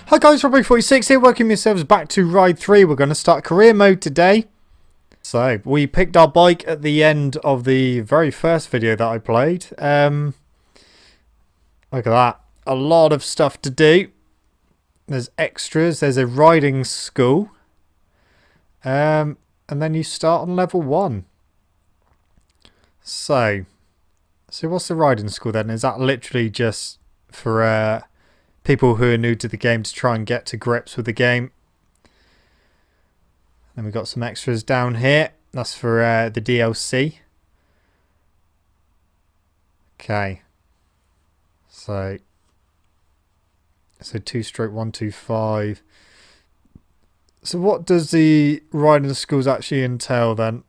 Hi guys, Robbie46 here, welcome yourselves back to Ride 3. We're going to start career mode today. So, we picked our bike at the end of the very first video that I played. Look at that. A lot of stuff to do. There's extras, there's a riding school. And then you start on level 1. So what's the riding school then? Is that literally just for people who are new to the game to try and get to grips with the game? Then we've got some extras down here. That's for the DLC. Okay. So 2/125. So what does the riding schools actually entail then?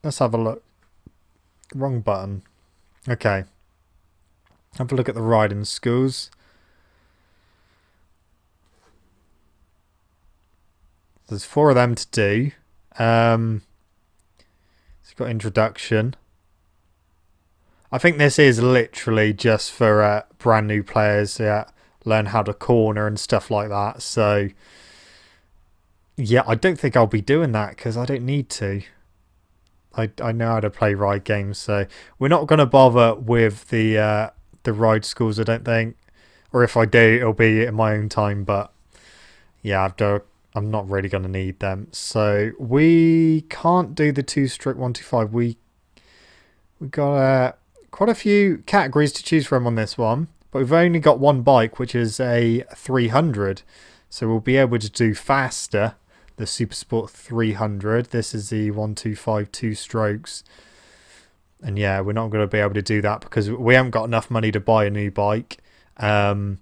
Let's have a look. Wrong button. Okay. Have a look at the riding schools. There's 4 of them to do. So you've got introduction. I think this is literally just for brand new players. Yeah, learn how to corner and stuff like that. So yeah, I don't think I'll be doing that because I don't need to. I know how to play ride games, so we're not going to bother with the ride schools, I don't think. Or if I do, it'll be in my own time. But yeah, I'm not really going to need them. So we can't do the 2/125. We got quite a few categories to choose from on this one, but we've only got one bike, which is a 300. So we'll be able to do faster. The Super Sport 300. This is the 125 2-strokes. And yeah, we're not going to be able to do that because we haven't got enough money to buy a new bike. And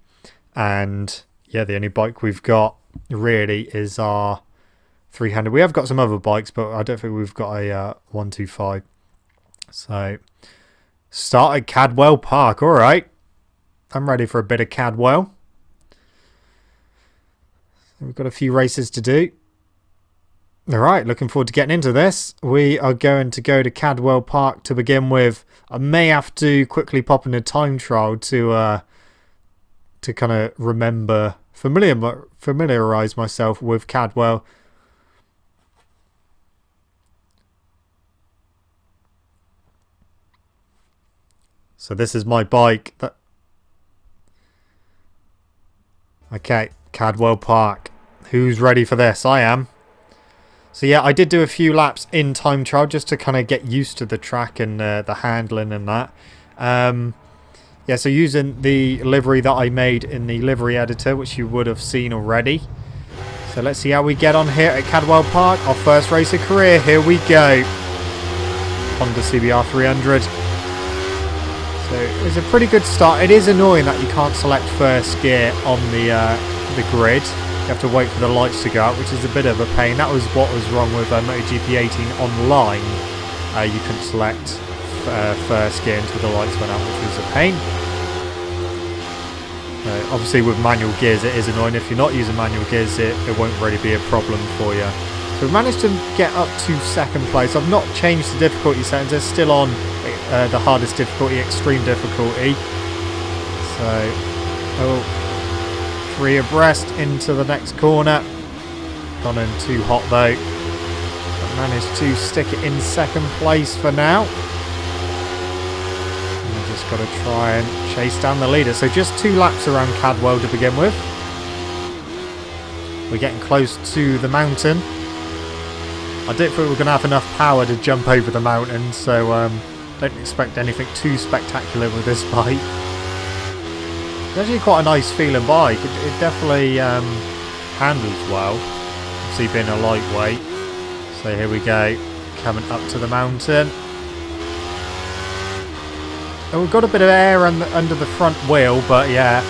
yeah, the only bike we've got really is our 300. We have got some other bikes, but I don't think we've got a 125. So, start at Cadwell Park. All right. I'm ready for a bit of Cadwell. We've got a few races to do. Alright, looking forward to getting into this. We are going to go to Cadwell Park to begin with. I may have to quickly pop in a time trial to kind of remember, familiarise myself with Cadwell. So this is my bike. Okay, Cadwell Park. Who's ready for this? I am. So yeah, I did do a few laps in time trial just to kind of get used to the track and the handling and that. Yeah, so using the livery that I made in the livery editor, which you would have seen already. So let's see how we get on here at Cadwell Park. Our first race of career. Here we go. Honda CBR300. So it's a pretty good start. It is annoying that you can't select first gear on the grid. You have to wait for the lights to go out, which is a bit of a pain. That was what was wrong with MotoGP 18 online. You couldn't select first gear until the lights went out, which was a pain. Obviously with manual gears it is annoying. If you're not using manual gears it won't really be a problem for you. So we've managed to get up to 2nd place. I've not changed the difficulty settings. They're still on the hardest difficulty, extreme difficulty. So, 3 abreast into the next corner. Gone in too hot though. But managed to stick it in 2nd place for now. And we've just got to try and chase down the leader. So just 2 laps around Cadwell to begin with. We're getting close to the mountain. I don't think we're going to have enough power to jump over the mountain, so don't expect anything too spectacular with this bike. It's actually quite a nice feeling bike. It definitely handles well. Obviously being a lightweight. So here we go. Coming up to the mountain. And we've got a bit of air under the front wheel, but yeah,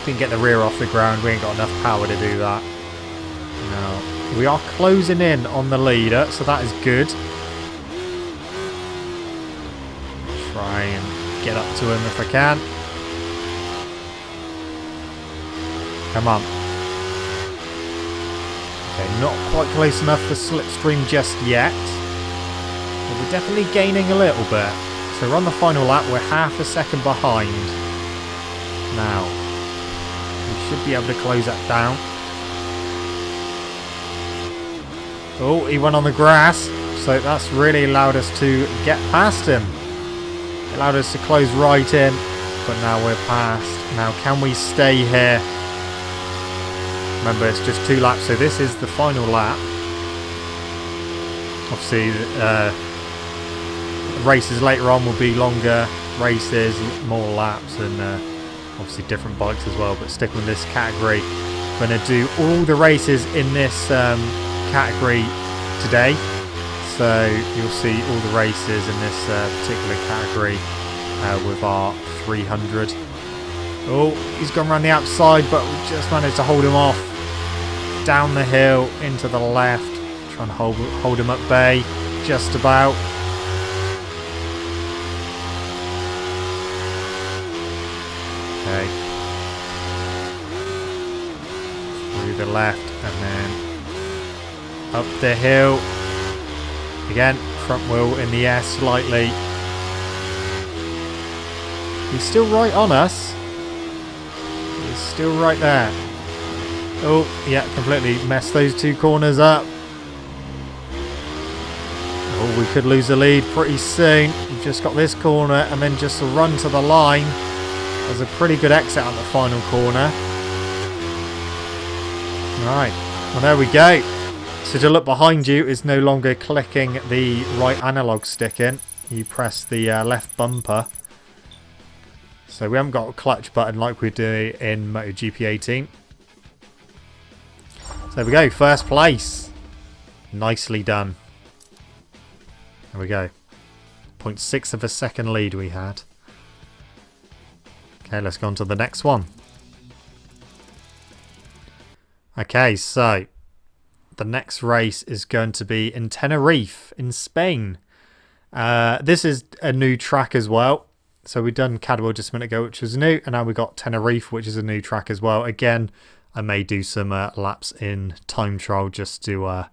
didn't get the rear off the ground. We ain't got enough power to do that. Now, we are closing in on the leader, so that is good. Try and get up to him if I can. Come on. Okay, not quite close enough for slipstream just yet. But we're definitely gaining a little bit. So we're on the final lap. We're half a second behind. Now, we should be able to close that down. Oh, he went on the grass. So that's really allowed us to get past him. It allowed us to close right in. But now we're past. Now can we stay here? Remember, it's just 2 laps. So this is the final lap. Obviously, races later on will be longer races, more laps, and obviously different bikes as well. But sticking with this category, we're going to do all the races in this category today. So you'll see all the races in this particular category with our 300. Oh, he's gone around the outside, but we just managed to hold him off. Down the hill, into the left. Trying to hold him at bay, just about. Okay. Through the left and then up the hill. Again, front wheel in the air slightly. He's still right on us. He's still right there. Oh, yeah, completely messed those 2 corners up. Oh, we could lose the lead pretty soon. We've just got this corner and then just a run to the line. There's a pretty good exit on the final corner. Right, well there we go. So to look behind you is no longer clicking the right analog stick in. You press the left bumper. So we haven't got a clutch button like we do in MotoGP 18. So there we go, first place. Nicely done. There we go. 0.6 of a second lead we had. Okay, let's go on to the next one. Okay, so the next race is going to be in Tenerife in Spain. This is a new track as well. So we've done Cadwell just a minute ago, which was new, and now we've got Tenerife, which is a new track as well. Again, I may do some laps in time trial just to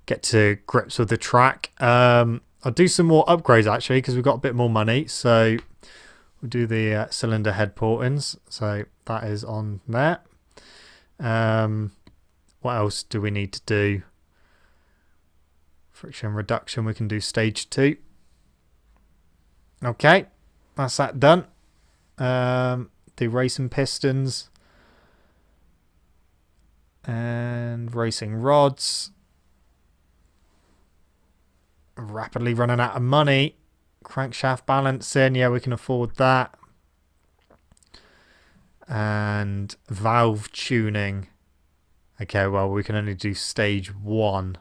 get to grips with the track. I'll do some more upgrades actually because we've got a bit more money. So we'll do the cylinder head portings. So that is on there. What else do we need to do? Friction reduction, we can do stage 2. Okay, that's that done. Do racing pistons and racing rods. Rapidly running out of money. Crankshaft balancing, yeah, we can afford that. And valve tuning. Okay, well, we can only do stage 1,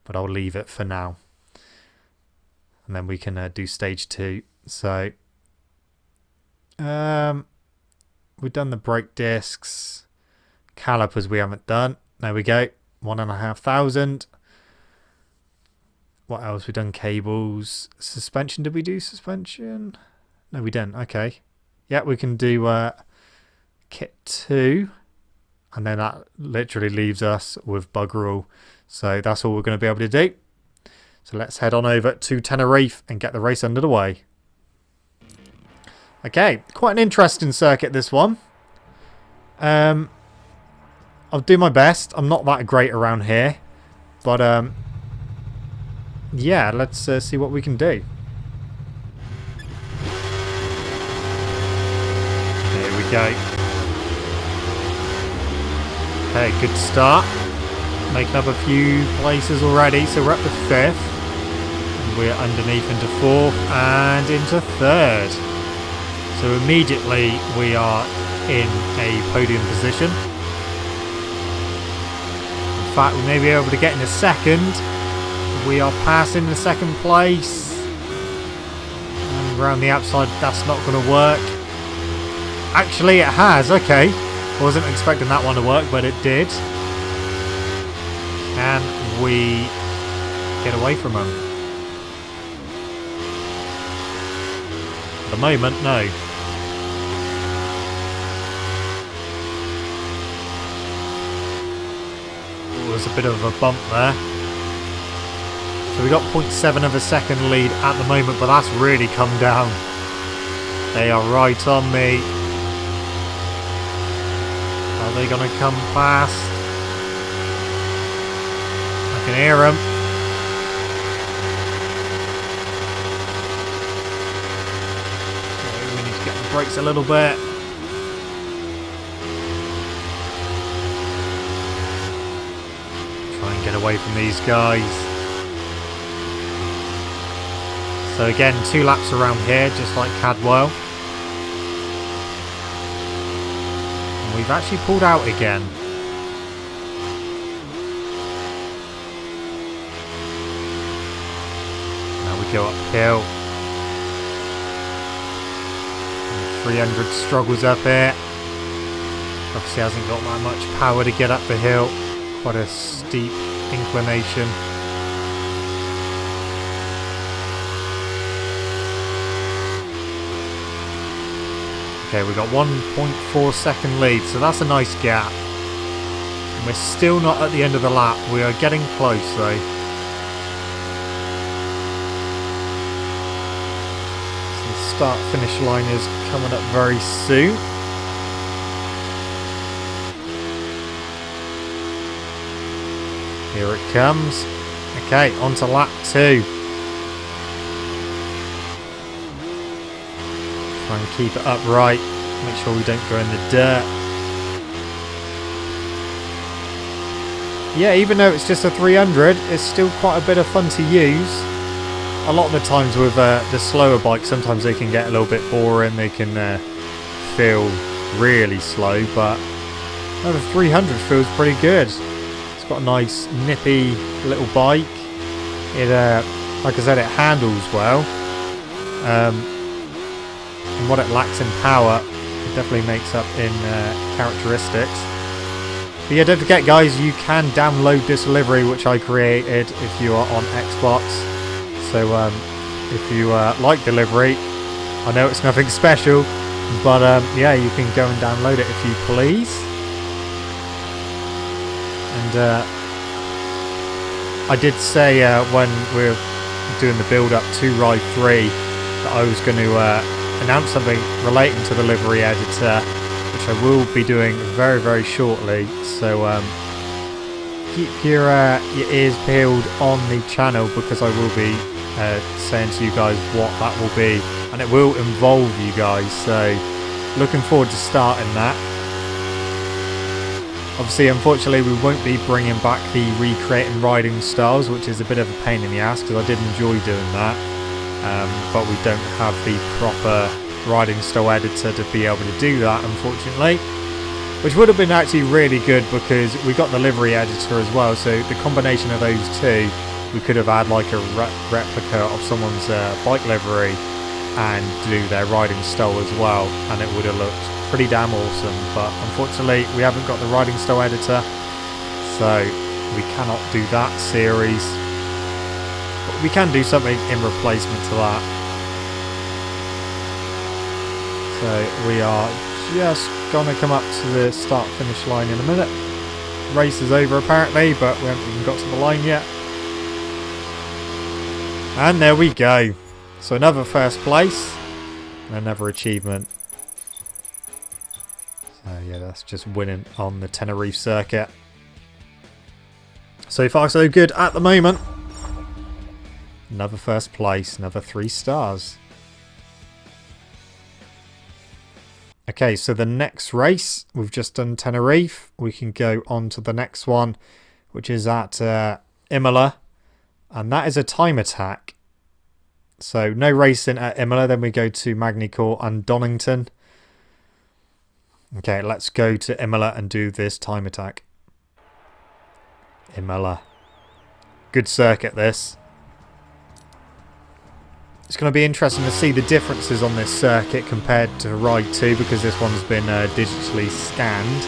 but I'll leave it for now. And then we can do stage 2. So, we've done the brake discs. Calipers we haven't done. There we go. 1,500. What else? We've done cables. Suspension. Did we do suspension? No, we didn't. Okay. Yeah, we can do kit 2. And then that literally leaves us with bugger all. So that's all we're going to be able to do. So let's head on over to Tenerife and get the race under the way. Okay, quite an interesting circuit, this one. I'll do my best. I'm not that great around here. But yeah, let's see what we can do. Here we go. Okay, good start. Making up a few places already. So we're up to 5th. And we're underneath into 4th and into 3rd. So immediately we are in a podium position. In fact, we may be able to get in a 2nd. We are passing the 2nd place. And around the outside, that's not going to work. Actually, it has. Okay. Wasn't expecting that one to work, but it did. Can we get away from them? At the moment, no. Oh, there's a bit of a bump there. So we got 0.7 of a second lead at the moment, but that's really come down. They are right on me. Are they going to come past? I can hear them. Okay, we need to get the brakes a little bit. Try and get away from these guys. So again, 2 laps around here, just like Cadwell. And we've actually pulled out again. Now we go uphill. And 300 struggles up here. Obviously hasn't got that much power to get up the hill. Quite a steep inclination. Okay, we've got 1.4 second lead, so that's a nice gap. And we're still not at the end of the lap. We are getting close though. So the start-finish line is coming up very soon. Here it comes. Okay, on to lap 2. Try and keep it upright. Make sure we don't go in the dirt. Yeah, even though it's just a 300, it's still quite a bit of fun to use. A lot of the times with the slower bikes, sometimes they can get a little bit boring. They can feel really slow, but the 300 feels pretty good. It's got a nice nippy little bike. It, like I said, it handles well. And what it lacks in power, it definitely makes up in characteristics. But yeah, don't forget guys, you can download this livery which I created if you are on Xbox. So if you like the livery, I know it's nothing special, but yeah, you can go and download it if you please. And I did say when we were doing the build up to Ride 3 that I was going to announce something relating to the livery editor, which I will be doing very, very shortly. So keep your ears peeled on the channel, because I will be saying to you guys what that will be, and it will involve you guys. So looking forward to starting that. Obviously, unfortunately, we won't be bringing back the recreating riding styles, which is a bit of a pain in the ass because I did enjoy doing that. But we don't have the proper riding style editor to be able to do that, unfortunately. Which would have been actually really good because we got the livery editor as well. So the combination of those two, we could have had like a replica of someone's bike livery and do their riding style as well, and it would have looked pretty damn awesome. But unfortunately, we haven't got the riding style editor, so we cannot do that series. But we can do something in replacement to that. So we are just gonna come up to the start finish line in a minute. Race is over apparently, but we haven't even got to the line yet. And there we go. So another first place and another achievement. So yeah, that's just winning on the Tenerife circuit. So far so good at the moment. Another first place, another 3 stars. Okay, so the next race, we've just done Tenerife. We can go on to the next one, which is at Imola. And that is a time attack. So no racing at Imola. Then we go to Magnacourt and Darlington. Okay, let's go to Imola and do this time attack. Imola. Good circuit, this. It's going to be interesting to see the differences on this circuit compared to Ride 2, because this one's been digitally scanned.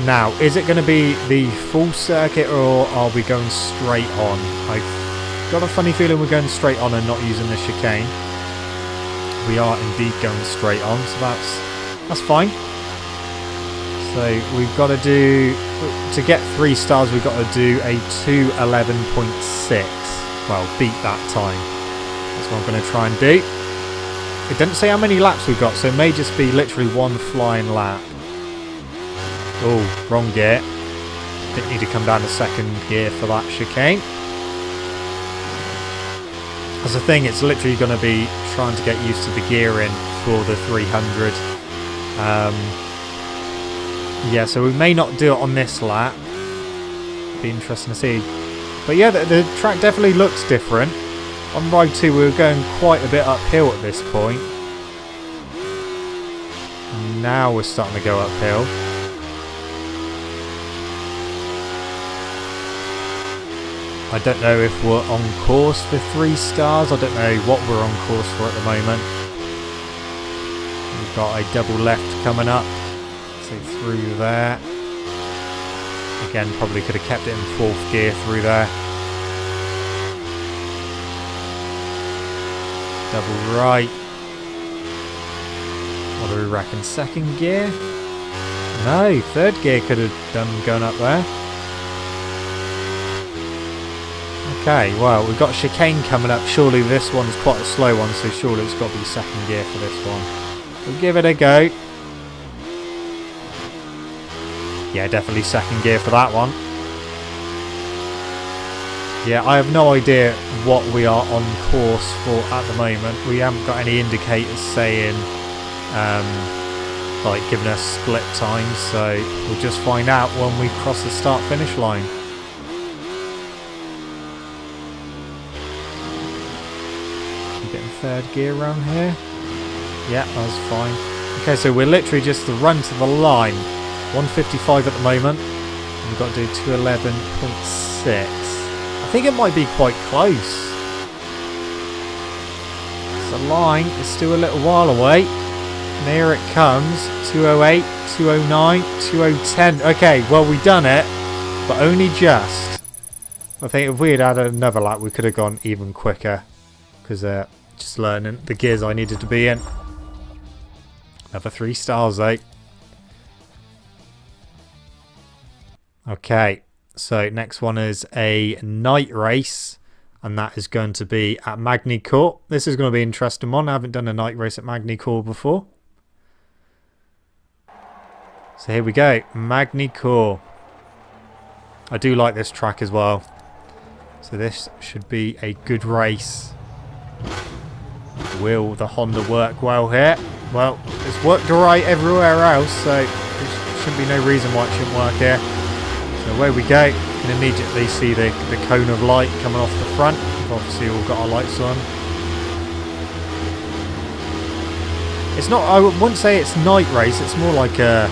Now, is it going to be the full circuit, or are we going straight on? I've got a funny feeling we're going straight on and not using the chicane. We are indeed going straight on, so that's fine. So we've got to do, to get 3 stars, we've got to do a 2:11.6. Well, beat that time. That's what I'm going to try and do. It didn't say how many laps we've got, so it may just be literally 1 flying lap. Oh, wrong gear. Didn't need to come down to second gear for that chicane. As a thing, it's literally going to be trying to get used to the gearing for the 300. Yeah, so we may not do it on this lap. Be interesting to see. But yeah, the track definitely looks different. On ride 2 we were going quite a bit uphill at this point. Now we're starting to go uphill. I don't know if we're on course for 3 stars. I don't know what we're on course for at the moment. We've got a double left coming up. So through there. Again, probably could have kept it in 4th gear through there. Double right. What do we reckon? 2nd gear? No, 3rd gear could have done going up there. Okay, well, we've got chicane coming up. Surely this one's quite a slow one, so surely it's got to be 2nd gear for this one. We'll give it a go. Yeah, definitely 2nd gear for that one. Yeah, I have no idea what we are on course for at the moment. We haven't got any indicators saying, like giving us split times, so we'll just find out when we cross the start-finish line. Getting 3rd gear around here. Yeah, that's fine. Okay, so we're literally just the run to the line. 155 at the moment. And we've got to do 211.6. I think it might be quite close. The line is still a little while away. And here it comes. 208, 209, 2010. Okay, well, we done it, but only just. I think if we had had another lap, we could have gone even quicker. Because just learning the gears I needed to be in. Another 3 stars, though. Okay, so next one is a night race. And that is going to be at Magnacourt. This is going to be an interesting one. I haven't done a night race at Magnacourt before. So here we go. Magnacourt. I do like this track as well. So this should be a good race. Will the Honda work well here? Well, it's worked alright everywhere else, so there shouldn't be no reason why it shouldn't work here. So away we go. You can immediately see the cone of light coming off the front. We've obviously all got our lights on. It's not, I wouldn't say it's night race, it's more like a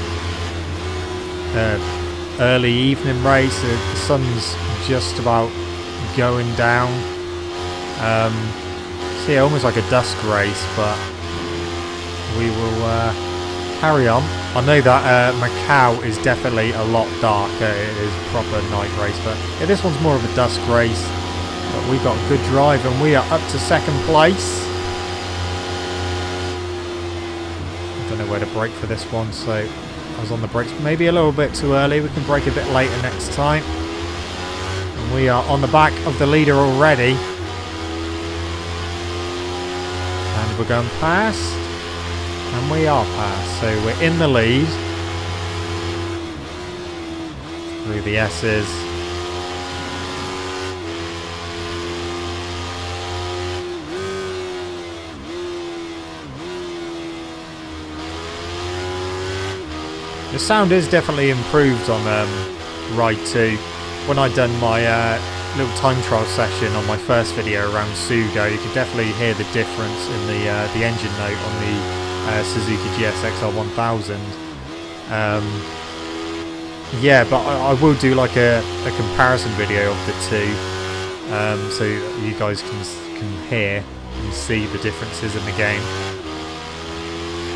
early evening race. The sun's just about going down. So yeah, almost like a dusk race, but we will carry on. I know that Macau is definitely a lot darker. It is a proper night race, but yeah, this one's more of a dusk race. But we got a good drive and we are up to 2nd place. I don't know where to brake for this one, so I was on the brakes maybe a little bit too early. We can brake a bit later next time. And we are on the back of the leader already. And we're going past. And we are past. So we're in the lead. Through the S's. The sound is definitely improved on Ride 2. When I'd done my little time trial session on my first video around Sugo, you could definitely hear the difference in the engine note on the Suzuki GSX-R 1000. Yeah, but I will do like a comparison video of the two, so you guys can hear and see the differences in the game.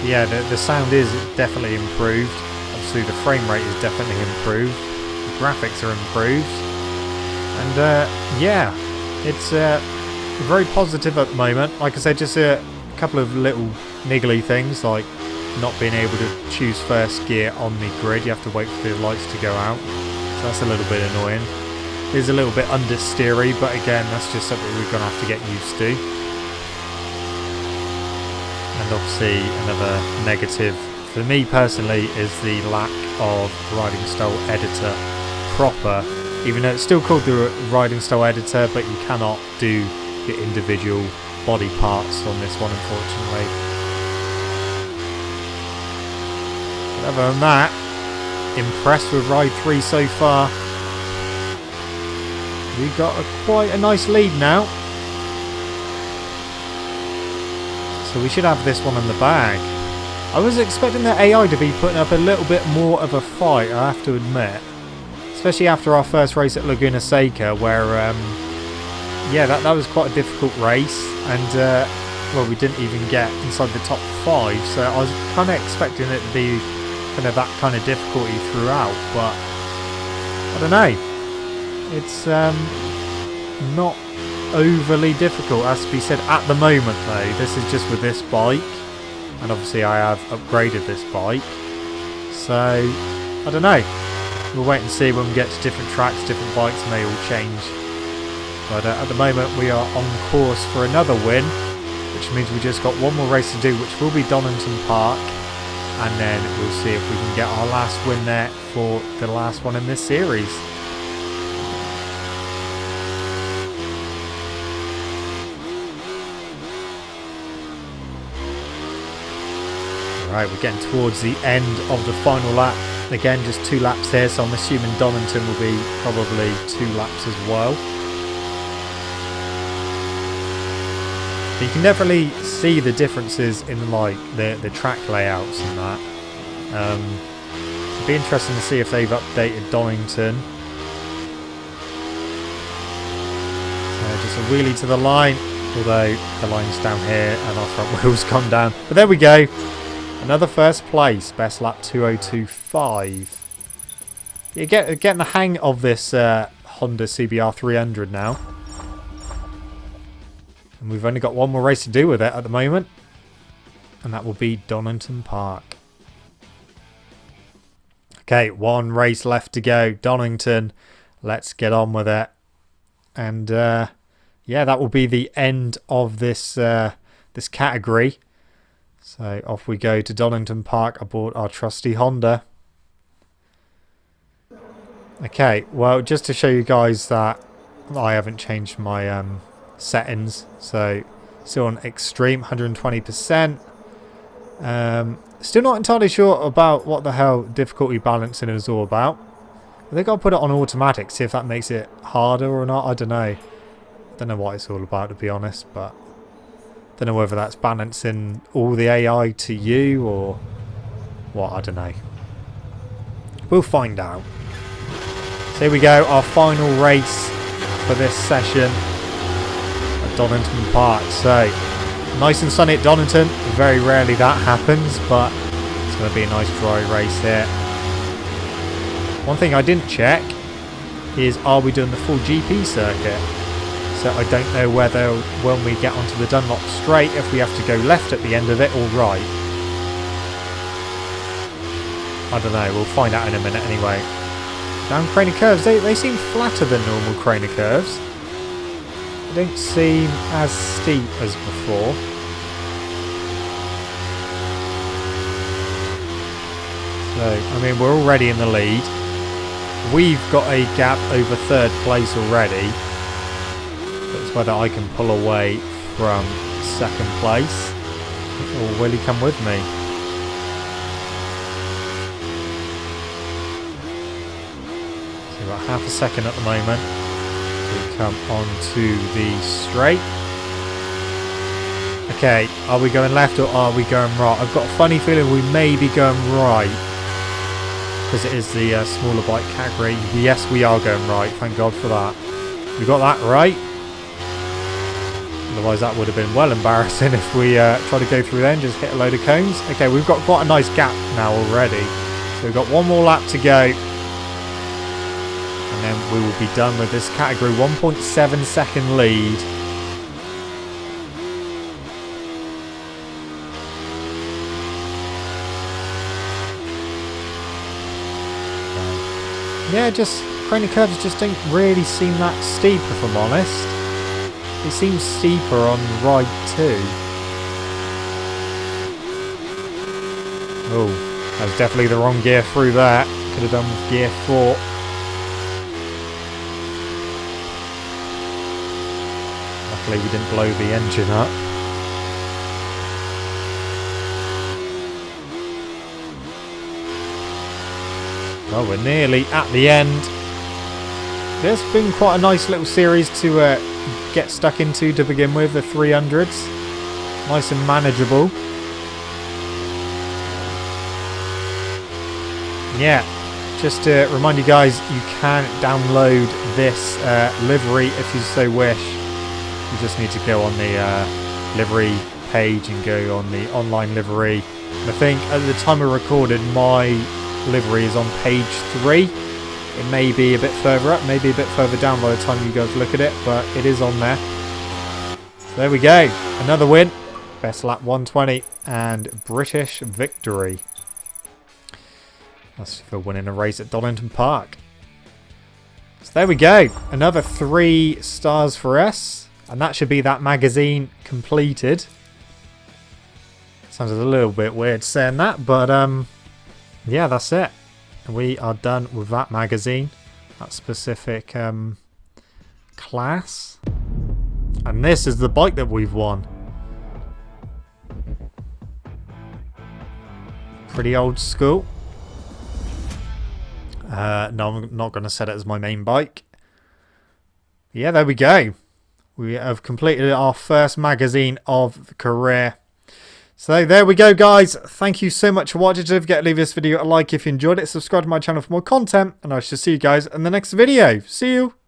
Yeah, the sound is definitely improved. Obviously the frame rate is definitely improved. The graphics are improved. And yeah, it's very positive at the moment. Like I said, just a couple of little niggly things, like not being able to choose first gear on the grid. You have to wait for the lights to go out. So that's a little bit annoying. It is a little bit understeery, but again, that's just something we're going to have to get used to. And obviously another negative for me personally is the lack of riding style editor proper, even though it's still called the riding style editor, but you cannot do the individual body parts on this one, unfortunately. But other than that, impressed with Ride 3 so far. We got quite a nice lead now. So we should have this one in the bag. I was expecting the AI to be putting up a little bit more of a fight, I have to admit. Especially after our first race at Laguna Seca, where, yeah, that was quite a difficult race. And, well, we didn't even get inside the top 5. So I was kind of expecting it to be kind of that kind of difficulty throughout. But, I don't know. It's not overly difficult, as to be said at the moment, though. This is just with this bike. And obviously I have upgraded this bike. So, I don't know. We'll wait and see when we get to different tracks, different bikes, and they all change. But at the moment we are on course for another win, which means we just got one more race to do, which will be Darlington Park. And then we'll see if we can get our last win there for the last one in this series. Right, we're getting towards the end of the final lap. Again, just 2 laps here, so I'm assuming Darlington will be probably 2 laps as well. But you can definitely see the differences in like the track layouts and that. It'd be interesting to see if they've updated Darlington. So just a wheelie to the line, although the line's down here and our front wheel's gone down. But there we go. Another first place, best lap 2:02.5. You're getting the hang of this Honda CBR300 now. And we've only got one more race to do with it at the moment. And that will be Darlington Park. Okay, one race left to go. Darlington, let's get on with it. And yeah, that will be the end of this, this category. So off we go to Darlington Park aboard our trusty Honda. Okay, well, just to show you guys that I haven't changed my settings. So still on extreme, 120%. Still not entirely sure about what the hell difficulty balancing is all about. I think I'll put it on automatic, see if that makes it harder or not. I don't know. I don't know what it's all about, to be honest, but don't know whether that's balancing all the AI to you or what, I don't know. We'll find out. So here we go, our final race for this session at Darlington Park. So, nice and sunny at Darlington. Very rarely that happens, but it's going to be a nice dry race here. One thing I didn't check is, are we doing the full GP circuit? So I don't know whether when we get onto the Dunlop straight, if we have to go left at the end of it or right. I don't know, we'll find out in a minute anyway. Down Craner curves, they seem flatter than normal Craner curves. They don't seem as steep as before. So, I mean, we're already in the lead. We've got a gap over 3rd place already. It's whether I can pull away from 2nd place, or will he come with me? So about half a second at the moment. We come onto the straight. Okay, are we going left or are we going right? I've got a funny feeling we may be going right, because it is the smaller bike category. Yes, we are going right. Thank God for that. We got that right. Otherwise that would have been well embarrassing if we try to go through there and just hit a load of cones. Okay, we've got quite a nice gap now already. So we've got one more lap to go. And then we will be done with this category. 1.7 second lead. Yeah, just Craner curves just don't really seem that steep, if I'm honest. It seems steeper on ride 2. Oh, that was definitely the wrong gear through that. Could have done with gear 4. Luckily we didn't blow the engine up. Well, we're nearly at the end. There's been quite a nice little series to get stuck into to begin with, the 300s. Nice and manageable. Yeah, just to remind you guys, you can download this livery if you so wish. You just need to go on the livery page and go on the online livery. And I think at the time I recorded, my livery is on page 3. It may be a bit further up, maybe a bit further down by the time you guys look at it, but it is on there. So there we go, another win. Best lap 120 and British victory. That's for winning a race at Darlington Park. So there we go, another 3 stars for us. And that should be that magazine completed. Sounds a little bit weird saying that, but yeah, that's it. We are done with that magazine, that specific class. And this is the bike that we've won. Pretty old school. No, I'm not going to set it as my main bike. Yeah, there we go. We have completed our first magazine of the career. So there we go, guys. Thank you so much for watching. Don't forget to leave this video a like if you enjoyed it. Subscribe to my channel for more content. And I shall see you guys in the next video. See you.